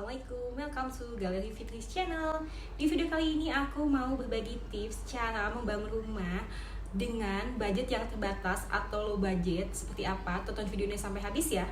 Assalamualaikum, welcome to Galeri Fitris Channel. Di video kali ini aku mau berbagi tips cara membangun rumah dengan budget yang terbatas atau low budget. Seperti apa? Tonton videonya sampai habis ya.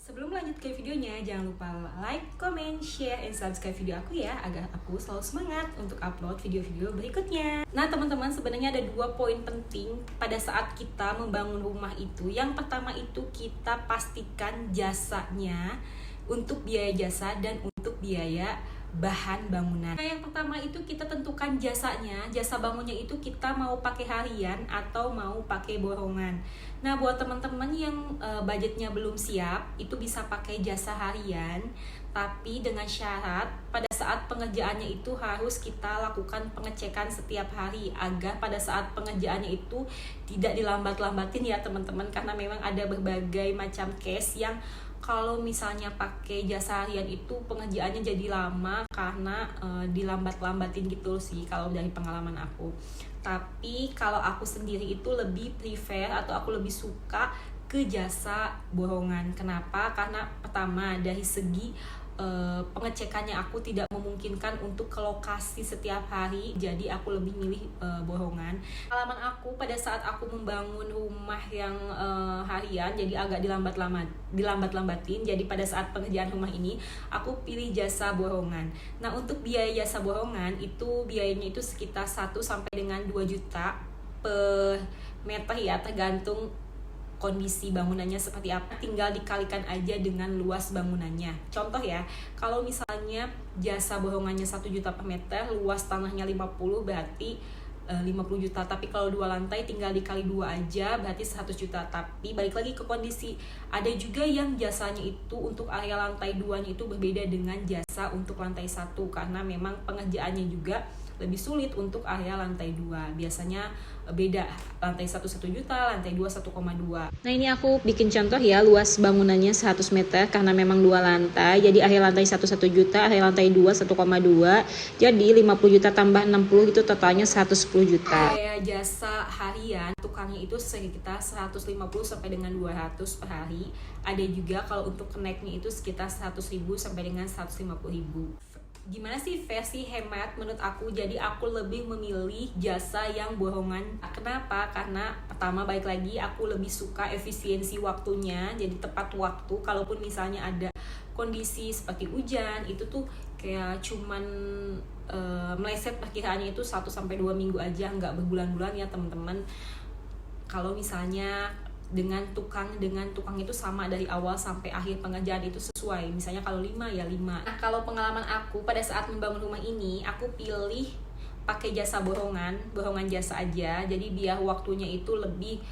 Sebelum lanjut ke videonya, jangan lupa like, comment, share, and subscribe video aku ya, agar aku selalu semangat untuk upload video-video berikutnya. Nah teman-teman, sebenarnya ada 2 poin penting pada saat kita membangun rumah itu. Yang pertama itu kita pastikan jasanya untuk biaya jasa dan untuk biaya bahan bangunan. Nah yang pertama itu kita tentukan jasanya. Jasa bangunnya itu kita mau pakai harian atau mau pakai borongan. Nah buat teman-teman yang budgetnya belum siap, itu bisa pakai jasa harian, tapi dengan syarat pada saat pengerjaannya itu harus kita lakukan pengecekan setiap hari, agar pada saat pengerjaannya itu tidak dilambat-lambatin ya teman-teman, karena memang ada berbagai macam case yang kalau misalnya pakai jasa harian itu pengerjaannya jadi lama karena dilambat-lambatin gitu sih kalau dari pengalaman aku. Tapi kalau aku sendiri itu lebih prefer atau aku lebih suka ke jasa borongan. Kenapa? Karena pertama dari segi pengecekannya aku tidak memungkinkan untuk ke lokasi setiap hari, jadi aku lebih milih borongan. Pengalaman aku pada saat aku membangun rumah yang harian jadi agak dilambat-lambatin, jadi pada saat pengerjaan rumah ini aku pilih jasa borongan. Nah untuk biaya jasa borongan itu biayanya itu sekitar 1 sampai dengan 2 juta per meter ya, tergantung kondisi bangunannya seperti apa, tinggal dikalikan aja dengan luas bangunannya. Contoh ya, kalau misalnya jasa borongannya 1 juta per meter, luas tanahnya 50, berarti 50 juta. Tapi kalau 2 lantai tinggal dikali 2 aja, berarti 100 juta. Tapi balik lagi ke kondisi, ada juga yang jasanya itu untuk area lantai 2 itu berbeda dengan jasa untuk lantai 1, karena memang pengerjaannya juga lebih sulit untuk area lantai 2. Biasanya beda, lantai 1 juta, lantai 2 1,2. Nah ini aku bikin contoh ya, luas bangunannya 100 meter karena memang 2 lantai. Jadi area lantai 1 juta, area lantai 2 1,2. Jadi 50 juta tambah 60 itu totalnya 110 juta. Biaya jasa harian tukangnya itu sekitar 150 sampai dengan 200 per hari. Ada juga kalau untuk keneknya itu sekitar 100.000 sampai dengan 150.000. Gimana sih versi hemat menurut aku? Jadi aku lebih memilih jasa yang borongan. Kenapa? Karena pertama balik lagi aku lebih suka efisiensi waktunya, jadi tepat waktu. Kalaupun misalnya ada kondisi seperti hujan, itu tuh kayak cuman meleset perkiraannya itu 1 sampai 2 minggu aja, nggak berbulan-bulan ya teman-teman. Kalau misalnya dengan tukang itu sama dari awal sampai akhir pengerjaan itu sesuai, misalnya kalau 5 ya 5. Nah kalau pengalaman aku pada saat membangun rumah ini, aku pilih pakai jasa borongan jasa aja, jadi biar waktunya itu lebih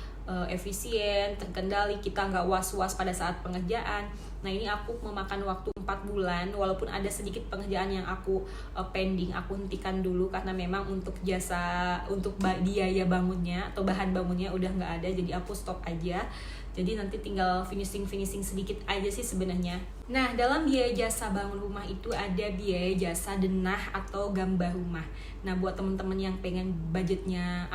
efisien, terkendali, kita nggak was-was pada saat pengerjaan. Nah ini aku memakan waktu 4 bulan, walaupun ada sedikit pengerjaan yang aku pending, aku hentikan dulu karena memang untuk jasa, untuk biaya bangunnya atau bahan bangunnya udah nggak ada, jadi aku stop aja. Jadi nanti tinggal finishing sedikit aja sih sebenarnya. Nah dalam biaya jasa bangun rumah itu ada biaya jasa denah atau gambar rumah. Nah buat teman-teman yang pengen budgetnya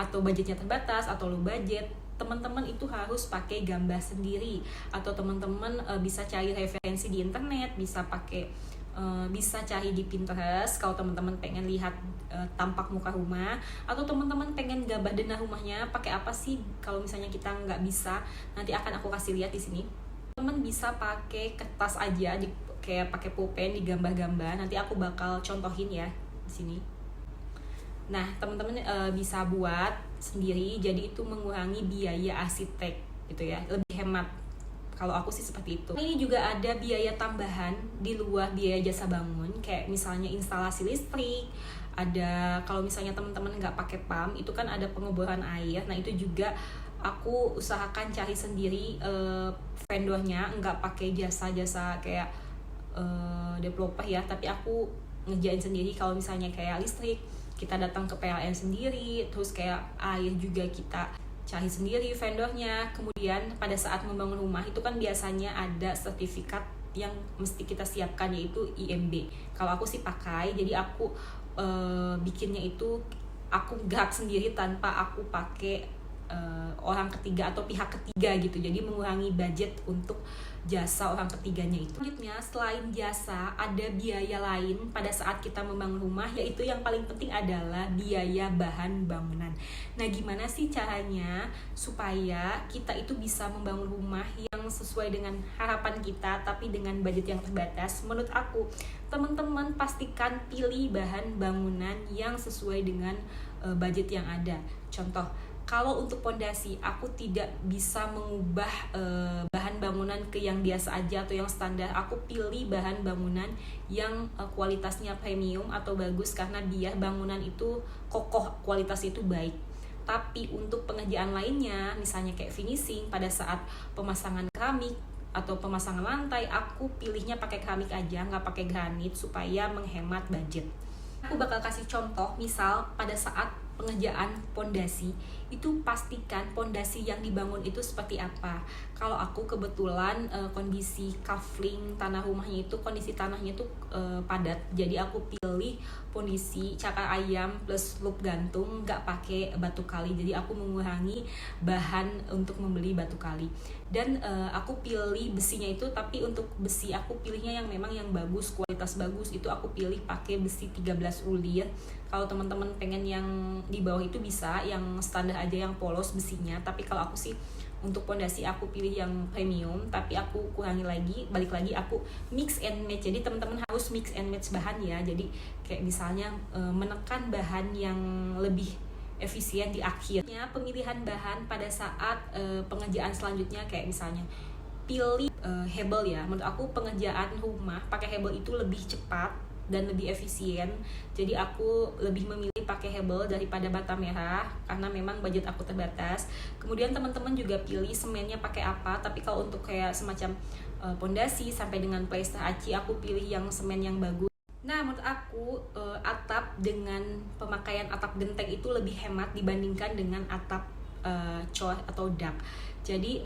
terbatas atau low budget, teman-teman itu harus pakai gambar sendiri, atau teman-teman bisa cari referensi di internet, bisa cari di Pinterest kalau teman-teman pengen lihat tampak muka rumah, atau teman-teman pengen gambar denah rumahnya pakai apa sih kalau misalnya kita nggak bisa, nanti akan aku kasih lihat di sini. Teman bisa pakai kertas aja, kayak pakai pulpen digambar-gambar, nanti aku bakal contohin ya di sini. Nah teman-teman bisa buat sendiri, jadi itu mengurangi biaya arsitek gitu ya, lebih hemat. Kalau aku sih seperti itu. Ini juga ada biaya tambahan di luar biaya jasa bangun, kayak misalnya instalasi listrik. Ada kalau misalnya teman-teman nggak pakai pump, itu kan ada pengeboran air. Nah itu juga aku usahakan cari sendiri vendornya, nggak pakai jasa-jasa kayak developer ya, tapi aku ngerjain sendiri. Kalau misalnya kayak listrik, kita datang ke PLN sendiri, terus kayak air juga kita cari sendiri vendornya. Kemudian pada saat membangun rumah itu kan biasanya ada sertifikat yang mesti kita siapkan, yaitu IMB. Kalau aku sih pakai, jadi aku bikinnya itu aku gerak sendiri tanpa aku pakai orang ketiga atau pihak ketiga gitu. Jadi mengurangi budget untuk jasa orang ketiganya itu. Selanjutnya, selain jasa, ada biaya lain pada saat kita membangun rumah, yaitu yang paling penting adalah biaya bahan bangunan. Nah, gimana sih caranya supaya kita itu bisa membangun rumah yang sesuai dengan harapan kita tapi dengan budget yang terbatas? Menurut aku, teman-teman pastikan pilih bahan bangunan yang sesuai dengan budget yang ada. Contoh, kalau untuk pondasi, aku tidak bisa mengubah bahan bangunan ke yang biasa aja atau yang standar. Aku pilih bahan bangunan yang kualitasnya premium atau bagus karena biar bangunan itu kokoh, kualitas itu baik. Tapi untuk pengerjaan lainnya, misalnya kayak finishing, pada saat pemasangan keramik atau pemasangan lantai, aku pilihnya pakai keramik aja, nggak pakai granit supaya menghemat budget. Aku bakal kasih contoh, misal pada saat pengerjaan pondasi, itu pastikan pondasi yang dibangun itu seperti apa. Kalau aku kebetulan kondisi kafling tanah rumahnya itu, kondisi tanahnya itu padat, jadi aku pilih kondisi cakar ayam plus loop gantung, nggak pakai batu kali. Jadi aku mengurangi bahan untuk membeli batu kali. Dan aku pilih besinya itu, tapi untuk besi aku pilihnya yang memang yang bagus, kualitas bagus. Itu aku pilih pakai besi 13 ulir. Kalau teman-teman pengen yang di bawah itu bisa yang standar aja, yang polos besinya. Tapi kalau aku sih untuk pondasi aku pilih yang premium, tapi aku kurangi lagi, balik lagi aku mix and match. Jadi teman-teman harus mix and match bahan ya. Jadi kayak misalnya menekan bahan yang lebih efisien di akhirnya. Pemilihan bahan pada saat pengerjaan selanjutnya, kayak misalnya pilih hebel ya. Menurut aku pengerjaan rumah pakai hebel itu lebih cepat dan lebih efisien. Jadi aku lebih memilih pakai hebel daripada bata merah karena memang budget aku terbatas. Kemudian teman-teman juga pilih semennya pakai apa. Tapi kalau untuk kayak semacam pondasi sampai dengan plester aci, aku pilih yang semen yang bagus. Nah, menurut aku atap dengan pemakaian atap genteng itu lebih hemat dibandingkan dengan atap cor atau dak. Jadi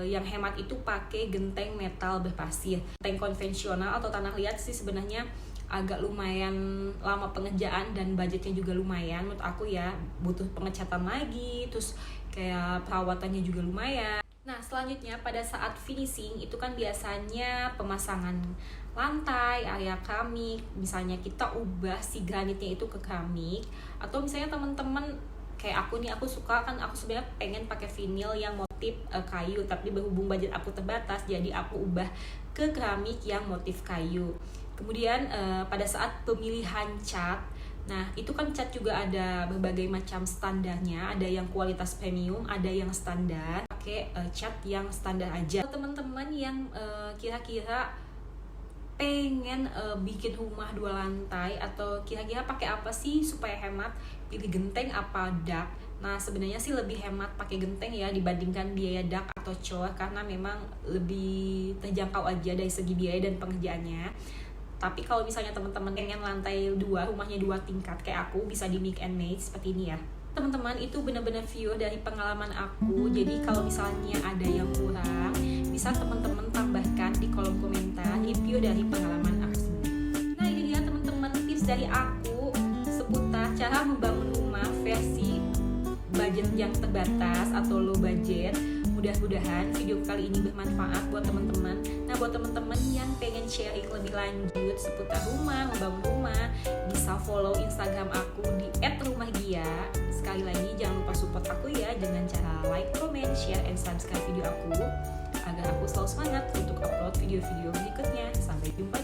yang hemat itu pakai genteng metal berpasir. Genteng konvensional atau tanah liat sih sebenarnya agak lumayan lama pengerjaan dan budgetnya juga lumayan menurut aku ya, butuh pengecatan lagi, terus kayak perawatannya juga lumayan. Nah, selanjutnya pada saat finishing itu kan biasanya pemasangan lantai, area keramik, misalnya kita ubah si granitnya itu ke keramik, atau misalnya teman-teman kayak aku nih, aku suka kan, aku sebenarnya pengen pakai vinil yang motif kayu, tapi berhubung budget aku terbatas jadi aku ubah ke keramik yang motif kayu. Kemudian pada saat pemilihan cat, nah itu kan cat juga ada berbagai macam standarnya, ada yang kualitas premium, ada yang standar. Pakai cat yang standar aja. Teman-teman yang kira-kira pengen bikin rumah 2 lantai atau kira-kira pakai apa sih supaya hemat, pilih genteng apa dak? Nah, sebenarnya sih lebih hemat pakai genteng ya dibandingkan biaya dak atau cor, karena memang lebih terjangkau aja dari segi biaya dan pengerjaannya. Tapi kalau misalnya teman-teman pengen lantai 2, rumahnya 2 tingkat kayak aku, bisa di mix and match seperti ini ya. Teman-teman, itu benar-benar view dari pengalaman aku. Jadi kalau misalnya ada yang kurang, bisa teman-teman tambahkan di kolom komentar review dari pengalaman aku sendiri. Nah, ini dia teman-teman tips dari aku seputar cara membangun rumah versi budget yang terbatas atau low budget. Mudah-mudahan video kali ini bermanfaat buat teman-teman. Nah, buat teman-teman yang pengen sharing lebih lanjut seputar rumah, membangun rumah, bisa follow Instagram aku di @rumahgia. Sekali lagi jangan lupa support aku ya dengan cara like, comment, share, and subscribe video aku agar aku selalu semangat untuk upload video-video berikutnya. Sampai jumpa